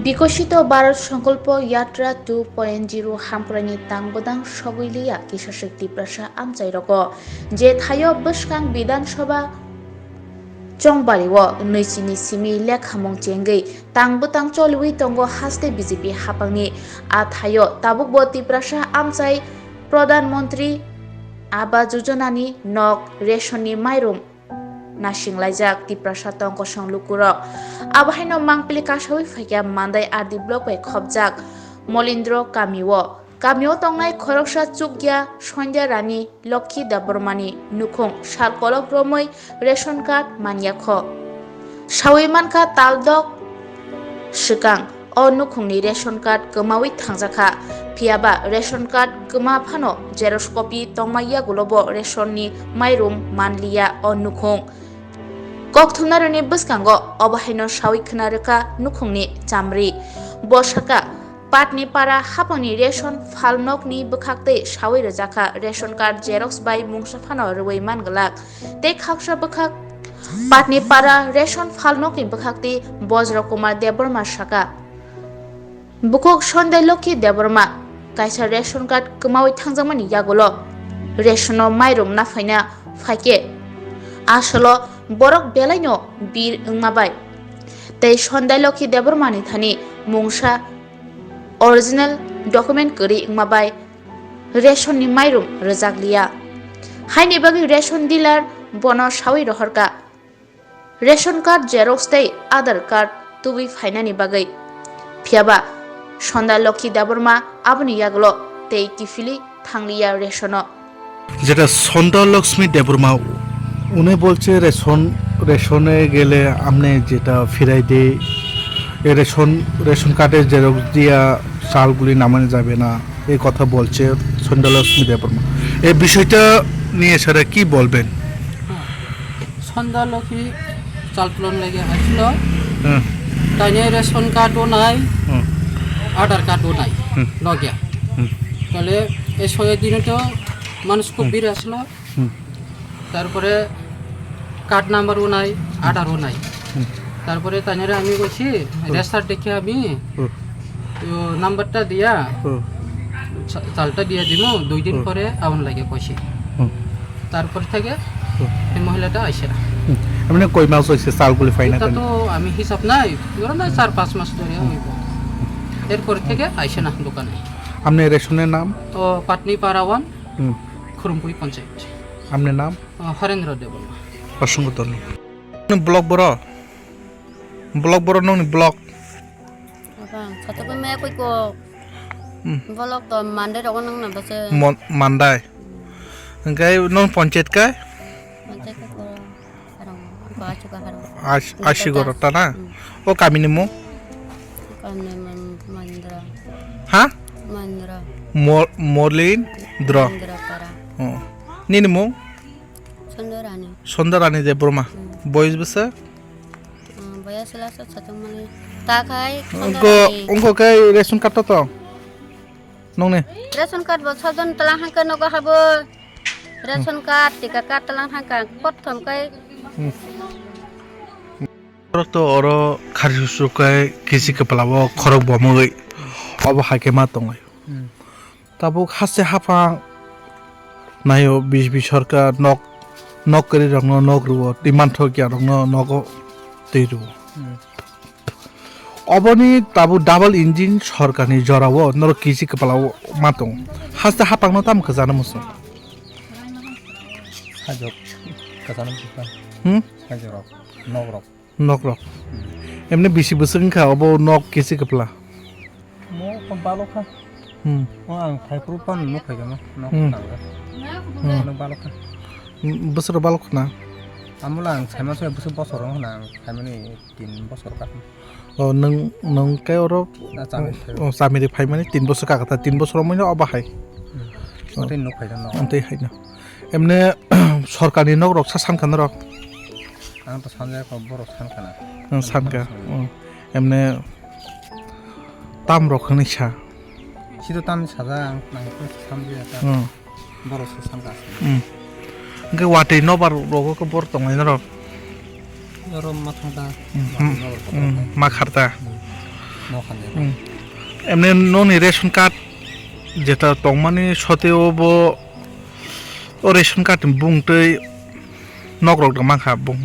বিকশিত ভারত সংকল্প यात्रा 2.0 হামপ্রানি তাংবদাং সগৈলিয়া কিশোর শক্তি প্রসা আমচাইরক যে থায় বসকাং বিধানসভা চংবারিও নৈচিনি সিমি লেখামং চেঙ্গৈ তাংবতাং চলুই তঙ্গ হাস্তে বিজেপি হাপাংনি আ থায় তাবুক বতি প্রসা আমচাই প্রধানমন্ত্রী আবাস যোজনানি নক রেশননি মাইরুম নাসিংলাইজাক তিপ্রাসা তংক সংলুকুরক আবহাইনো মাংপিলি কাসাউই ফাইকা মান্দাই আরদি ব্লক বাই খবজাক মলিন্দ্র কামিও তংনাই খরকসা চুকিয়া সন্ধ্যা রানী লক্ষ্মী দেববর্মানি নুখং সাল কলক রমৈ রেশন কার্ড মানিয়াখ সাউইমানখা তালদক সিকাং অ নুখংনি রেশন কার্ড গোমাউই থাংজাখা ফিয়াবা রেশন কার্ড গোমা ফানো জেরক্স কপি তংমাইয়া গুলব রেশননি মাইরুম মানলিয়া অ নুখং ককথুনারনি বসকাঙ্গ অবাহাইনো সাউই খনারকা নুখংনি চামরি বসাকা পাটনি পারা হাপনি রেশন ফালনকনি বখাকতে সাউই রজাখা রেশন কার্ড জেরক্স বাই মুংসাফানো রুই মানগলাক তে খাকসা বখাক পাটনি পারা রেশন ফালনকনি বখাকতে বজ্র কুমার দেববর্মা সাকা বুকুক সন্ধ্যায় লক্ষ্মী দেববর্মা কাইসা রেশন কার্ড গোমাউই থাংজামানি ইয়াগুলো রেশন মাইরুম নাফাইনা ফাইকে আসলো বরক বেলাইনো বীর মাবাই তাই সন্ধ্যায় লক্ষ্মী দেববর্মানি থানি মুংসা অরিজিনাল ডকুমেন্ট করি মাবাই রেশননি মাইরুম রজাকলিয়া হাইনি বাগি রেশন ডিলার বন সাউই রহরকা রেশন কার্ড জেরক্স তাই আধার কার্ড তুবি ফাইনানি বাগৈ ফিয়াবা সন্ধ্যা লক্ষ্মী দেববর্মা আবনি ইয়াগলো তেই কিফিলি থাংলিয়া রেশন যেটা সন্ধ্যা লক্ষ্মী দেববর্মা উনি বলছে রেশনে গেলে আপনি যেটা ফিরাই দেয় রেশন কার্ডের জেরক্স দিয়া চালগুলি নামানো যাবে না এই কথা বলছে সন্ধ্যা লক্ষ্মী দেববর্মা এই বিষয়টা নিয়ে স্যার কি বলবেন? সন্ধ্যা লক্ষ্মী চাল তুলন লেগে আসছিল তাই রেশন কার্ডও নাই আধার কার্ডও নাই লগিয়া তাহলে এই 6 দিনে তো মানুষ খুব ভিড় আসলো তারপরে কার্ড নাম্বারও নাই আধারও নাই তারপরে তাইনারে আমি কইছি রেস্টার দেখে আমি নাম্বারটা দিয়া চালটা দিয়ে দিব 2 দিন পরে আউন লাগে কইছি তারপর থেকে এই মহিলাটা আইসে এমনি কই মাস হইছে চালগুলি ফাইনা তো আমি হিসাব নাই ধরো না 4-5 মাস ধরে হইব এরপর থেকে আইসে না দোকানে। আপনি রেশনের নাম? ও পাটনি পারাওয়ান খুরুমপুই পঞ্চায়েত। আপনার নাম? হরেন্দ্র দেববর্মা। অসংখ্য ধন্যবাদ। ব্লক বড় নং block satu pun me koi ko bolok to mandai ro nang na base mandai ngai non panchayat kai macam ko harang ko achu ka harang ashi goro ta na o kamini mo kamne mandra ha mandra molin dro mandra para nini mo sondarani Debbarma বয়স বসে boya selasa satu mali ta khai ongko kai ration card তো nong ne ration card bo sadon talang hangka no ga habo ration card tika card talang hangka prothom kai তো or খারি সুকাই কিসি কপলাব খরক বমই of হাকে মা তংলাই তাবো হাসে half a নাইও বিশ সরকার knock করি রং নক রুব ডিমান্ড থকিয়া রং নক তৈরু অবনি তাবো ডাবল ইঞ্জিন সরকারনি জরাও নর কিসি কপলাব মাতং হাসতে হাপাং ন তাম খজানা মুসু হাজক কাজানা মুসু হাজরক নকরক এমনি বেশি বছর খা অব নক কেসি কপলা mo kon baloka mo ang thai prupan no khai gama no no baloka বছর বালক না amula ang saima so busu bosor na saimani 3 bosor ka ও নং কে অর সামিরি ফাই মানে 3 বছর কাকা 3 বছর মইনা অবাহাই ওতে no khai no অন্তে হাইনা এমনে সরকারি নক রক্সা সানখান রক ang to sanjay ko boro sankana সানকা এমনে তাম রখনি সা sido tam saja ang ko samje ta boro sanka কে ওয়াটে নবার রগো কে বর তংলাই নর yoro mathada মা খারতা no khane এমনি নন রেশন কার্ড যেটা তংমানি সতেও বো ও রেশন কার্ড বুংতৈ নগরক দং মাখা বুং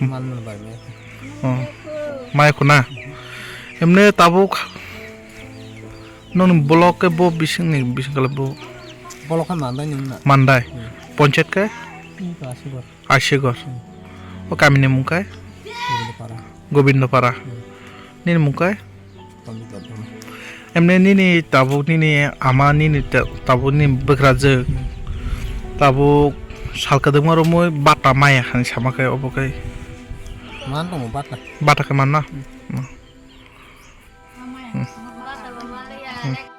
man man bai me মাই কোনা এমনি তাবো নন ব্লকে বো বিসিংনি বিসিংকালে বো bolo khan man dai nim na Mandai panchayat কে ka asibar আশিগর ও কামিনে মুকায় bolo para গোবিন্দপাড়া নিন মুকায় pamit da এমনি নিনি তাবো নিনি আমা নিনি তাবো নি বকরাজে তাবো সালকাদমারো মই বাটা মায়া খানি সামাকায় অবকায় man dong bat na বাটাকে মান না